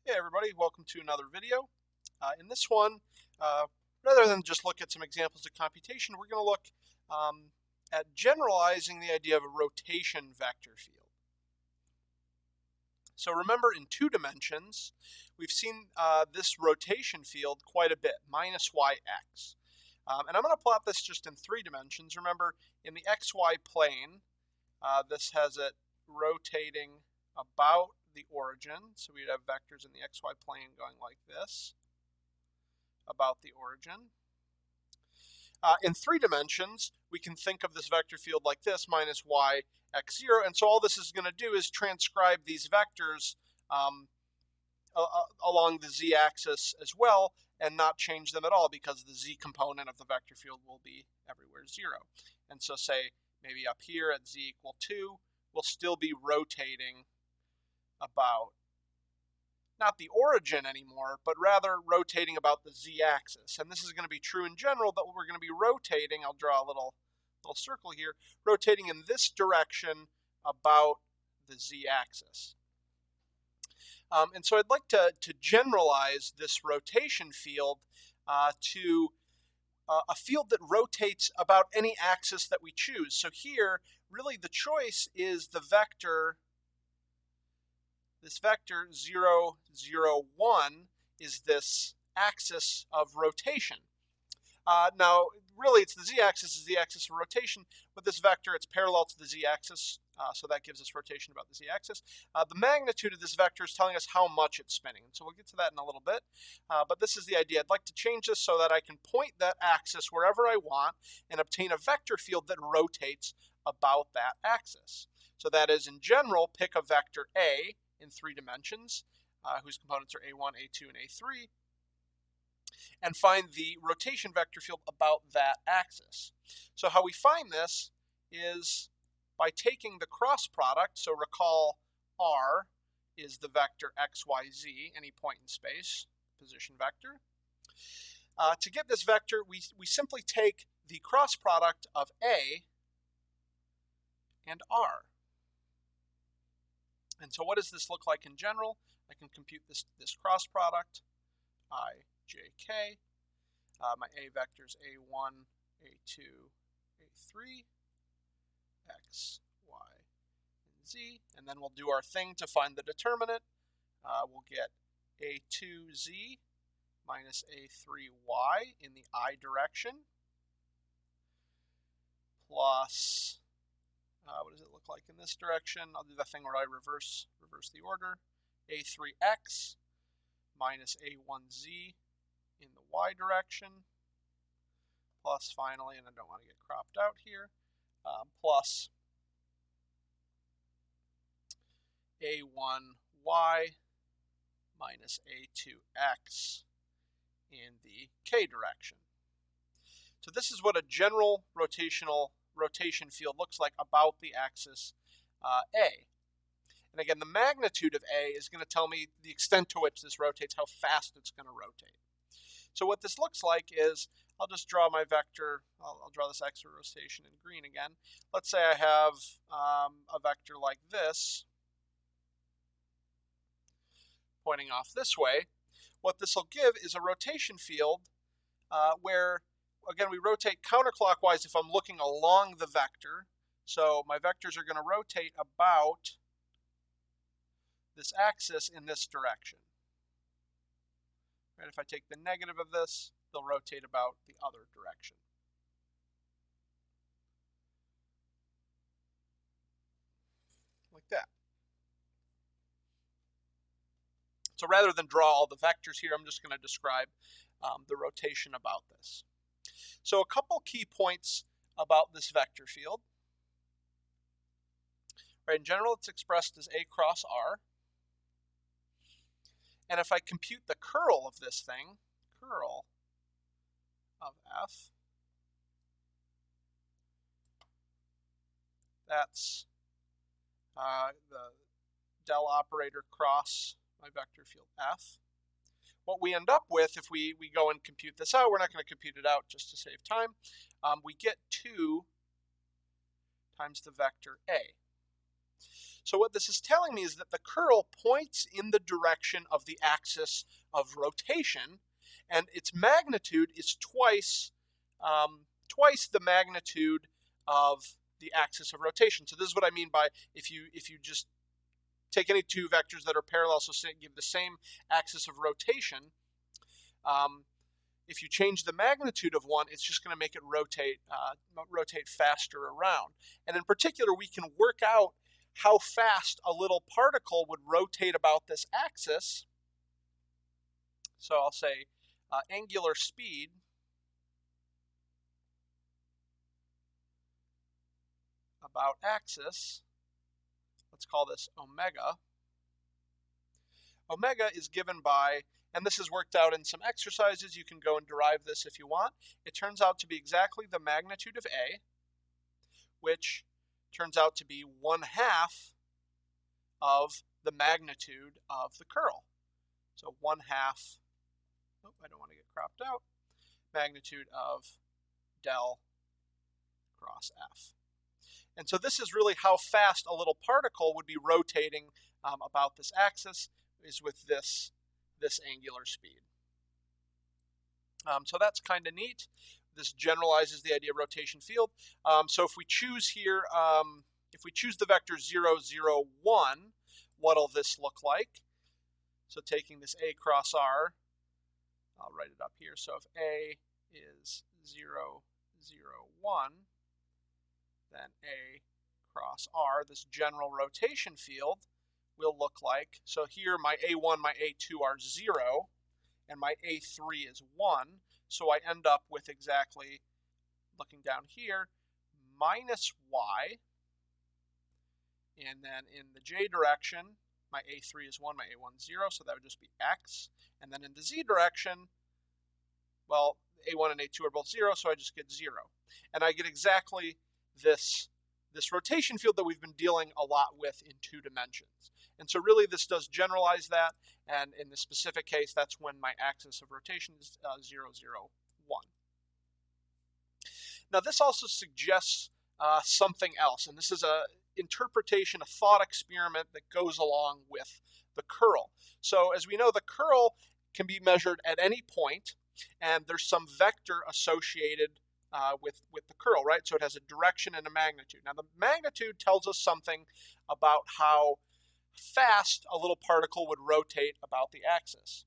Hey everybody, welcome to another video. In this one, rather than just look at some examples of computation, we're going to look at generalizing the idea of a rotation vector field. So remember, in 2 dimensions, we've seen this rotation field quite a bit, minus yx. And I'm going to plot this just in 3 dimensions. Remember, in the xy plane, this has it rotating about the origin. So we'd have vectors in the xy plane going like this, about the origin. In 3 dimensions, we can think of this vector field like this, minus y x 0. And so all this is going to do is transcribe these vectors along the z-axis as well, and not change them at all, because the z component of the vector field will be everywhere 0. And so say maybe up here at z equal 2, we'll still be rotating about, not the origin anymore, but rather rotating about the z-axis. And this is going to be true in general, but we're going to be rotating, I'll draw a little circle here, rotating in this direction about the z-axis. And so I'd like to generalize this rotation field to a field that rotates about any axis that we choose. So here, really the choice is the vector, this vector 0, 0, 1 is this axis of rotation. Now, really it's the z-axis is the axis of rotation. With this vector, it's parallel to the z-axis, so that gives us rotation about the z-axis. The magnitude of this vector is telling us how much it's spinning, and so we'll get to that in a little bit. But this is the idea. I'd like to change this so that I can point that axis wherever I want and obtain a vector field that rotates about that axis. So that is, in general, pick a vector A in 3 dimensions, whose components are a1, a2, and a3, and find the rotation vector field about that axis. So how we find this is by taking the cross product. So recall R is the vector x, y, z, any point in space, position vector. To get this vector, we simply take the cross product of A and R. And so what does this look like in general? I can compute this cross product, I, j, k. My A vectors a1, a2, a3, x, y, and z. And then we'll do our thing to find the determinant. We'll get a2z minus a3y in the I direction, plus what does it look like in this direction? I'll do the thing where I reverse the order. A3x minus a1z in the y direction, plus finally, and I don't want to get cropped out here, plus a1y minus a2x in the k direction. So this is what a general rotation field looks like about the axis A. And again, the magnitude of A is going to tell me the extent to which this rotates, how fast it's going to rotate. So what this looks like is, I'll just draw my vector, I'll draw this x rotation in green again. Let's say I have a vector like this, pointing off this way. What this will give is a rotation field where, again, we rotate counterclockwise if I'm looking along the vector. So my vectors are going to rotate about this axis in this direction. Right, if I take the negative of this, they'll rotate about the other direction. Like that. So rather than draw all the vectors here, I'm just going to describe the rotation about this. So a couple key points about this vector field. Right, in general, it's expressed as A cross R. And if I compute the curl of this thing, curl of F, that's the del operator cross my vector field F. What we end up with, if we go and compute this out, we're not going to compute it out just to save time, we get 2 times the vector A. So what this is telling me is that the curl points in the direction of the axis of rotation, and its magnitude is twice the magnitude of the axis of rotation. So this is what I mean by if you just take any two vectors that are parallel, so say give the same axis of rotation, if you change the magnitude of one, it's just going to make it rotate faster around. And in particular, we can work out how fast a little particle would rotate about this axis. So I'll say angular speed about axis, let's call this omega. Omega is given by, and this is worked out in some exercises, you can go and derive this if you want. It turns out to be exactly the magnitude of A, which turns out to be 1/2 of the magnitude of the curl. So 1/2, I don't want to get cropped out, magnitude of del cross F. And so this is really how fast a little particle would be rotating about this axis, is with this angular speed. So that's kind of neat. This generalizes the idea of rotation field. So if we choose here, if we choose the vector 0, 0, 1, what'll this look like? So taking this A cross R, I'll write it up here. So if A is 0, 0, 1, then A cross R, this general rotation field, will look like, so here my A1, my A2 are 0, and my A3 is 1, so I end up with exactly, looking down here, minus Y, and then in the J direction, my A3 is 1, my A1 is 0, so that would just be X, and then in the Z direction, well, A1 and A2 are both 0, so I just get 0. And I get exactly this rotation field that we've been dealing a lot with in 2 dimensions. And so really this does generalize that, and in this specific case, that's when my axis of rotation is 0, 0, 1. Now this also suggests something else, and this is a interpretation, a thought experiment that goes along with the curl. So as we know, the curl can be measured at any point, and there's some vector associated with the curl, right? So it has a direction and a magnitude. Now the magnitude tells us something about how fast a little particle would rotate about the axis.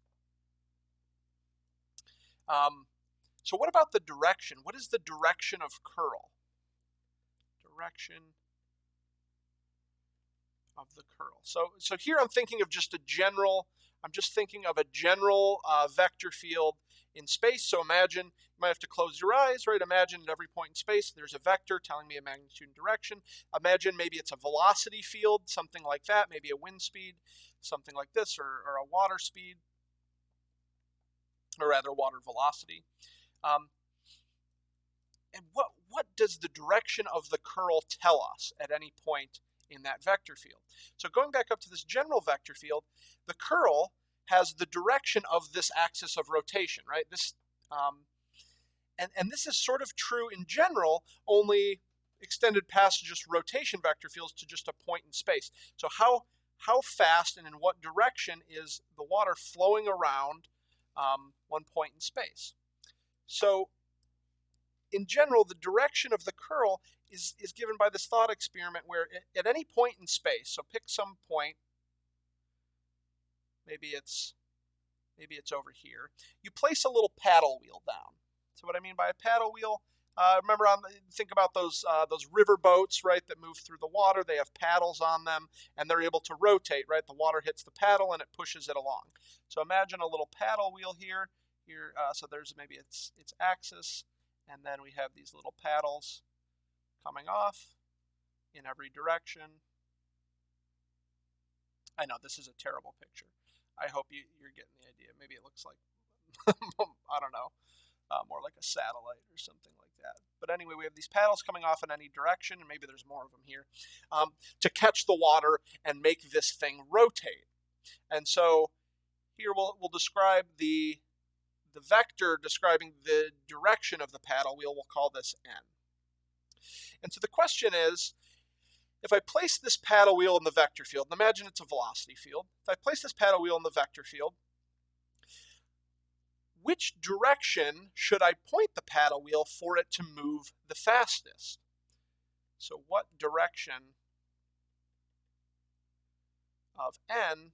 So what about the direction? What is the direction of curl? Direction of the curl. So here I'm thinking of just a general, vector field in space. So imagine, you might have to close your eyes, right? Imagine at every point in space there's a vector telling me a magnitude and direction. Imagine maybe it's a velocity field, something like that, maybe a wind speed, something like this, or a water speed, or rather water velocity. And what does the direction of the curl tell us at any point in that vector field? So going back up to this general vector field, the curl has the direction of this axis of rotation, right? This, and this is sort of true in general, only extended past just rotation vector fields to just a point in space. So how fast and in what direction is the water flowing around one point in space? So in general, the direction of the curl is given by this thought experiment where at any point in space, so pick some point, maybe it's over here, you place a little paddle wheel down. So what I mean by a paddle wheel, remember, think about those river boats, right, that move through the water. They have paddles on them, and they're able to rotate, right? The water hits the paddle, and it pushes it along. So imagine a little paddle wheel here. So there's maybe its axis, and then we have these little paddles coming off in every direction. I know this is a terrible picture. I hope you're getting the idea. Maybe it looks like, I don't know, more like a satellite or something like that. But anyway, we have these paddles coming off in any direction, and maybe there's more of them here, to catch the water and make this thing rotate. And so here we'll describe the vector describing the direction of the paddle wheel. We'll call this n. And so the question is, if I place this paddle wheel in the vector field, and imagine it's a velocity field, if I place this paddle wheel in the vector field, which direction should I point the paddle wheel for it to move the fastest? So what direction of n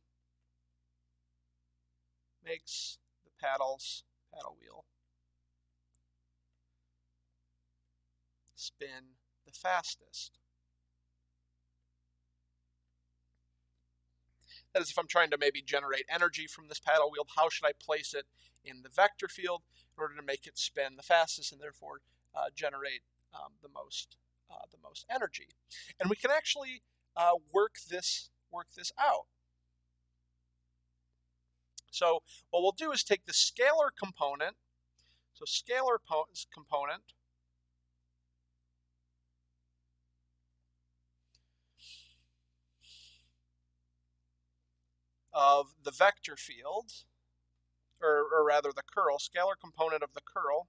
makes the paddle wheel spin the fastest? That is, if I'm trying to maybe generate energy from this paddle wheel, how should I place it in the vector field in order to make it spin the fastest and therefore generate the most energy? And we can actually work this out. So what we'll do is take the scalar component. So scalar component of the vector field, or rather the curl, scalar component of the curl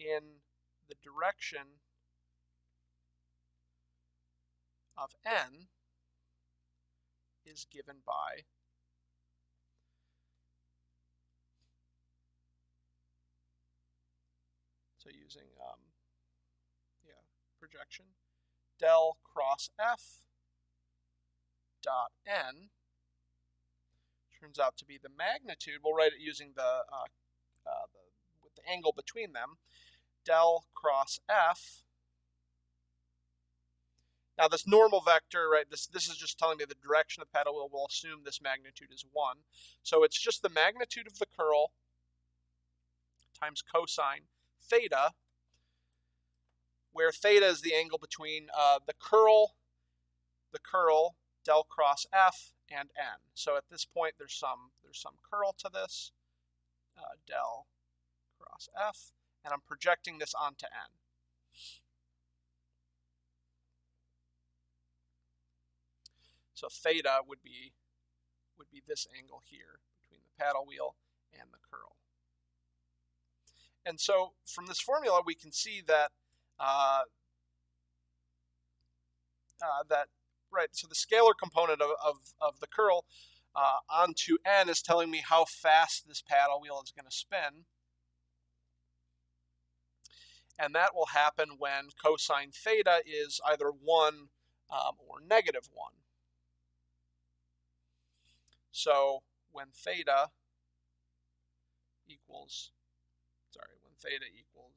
in the direction of n is given by using projection, del cross f dot n turns out to be the magnitude. We'll write it using with the angle between them. Del cross f. Now this normal vector, right? This is just telling me the direction of the paddle wheel. We'll assume this magnitude is 1. So it's just the magnitude of the curl times cosine theta, where theta is the angle between the curl del cross f and n. So at this point there's some curl to this del cross f, and I'm projecting this onto n. So theta would be this angle here between the paddle wheel and the curl. And so from this formula we can see that right, so the scalar component of the curl onto n is telling me how fast this paddle wheel is going to spin. And that will happen when cosine theta is either 1 or negative 1. So when theta equals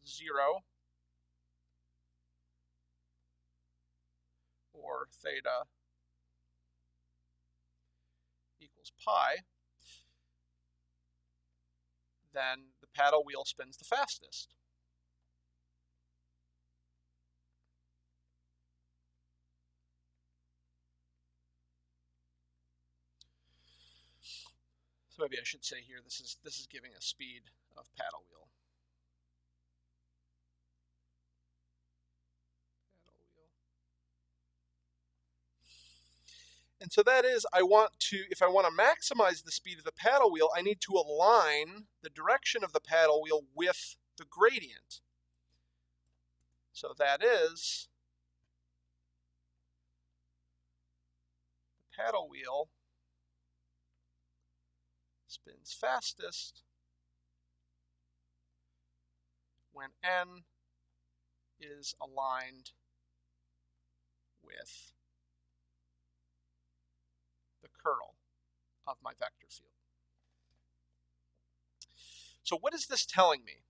0, or theta equals pi, then the paddle wheel spins the fastest. So maybe I should say here this is giving a speed of paddle wheel. And so that is, if I want to maximize the speed of the paddle wheel, I need to align the direction of the paddle wheel with the gradient. So that is, the paddle wheel spins fastest when n is aligned with the curl of my vector field. So what is this telling me?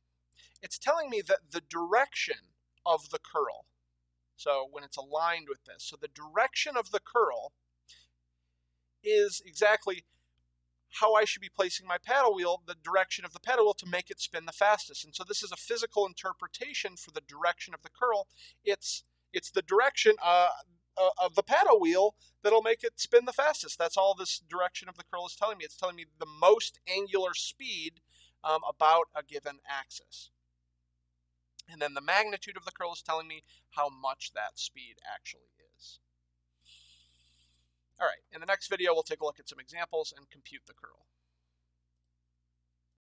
It's telling me that the direction of the curl, so when it's aligned with this, so the direction of the curl is exactly how I should be placing my paddle wheel, the direction of the paddle wheel, to make it spin the fastest. And so this is a physical interpretation for the direction of the curl. It's the direction of the paddle wheel that'll make it spin the fastest. That's all this direction of the curl is telling me. It's telling me the most angular speed about a given axis. And then the magnitude of the curl is telling me how much that speed actually is. All right, in the next video, we'll take a look at some examples and compute the curl.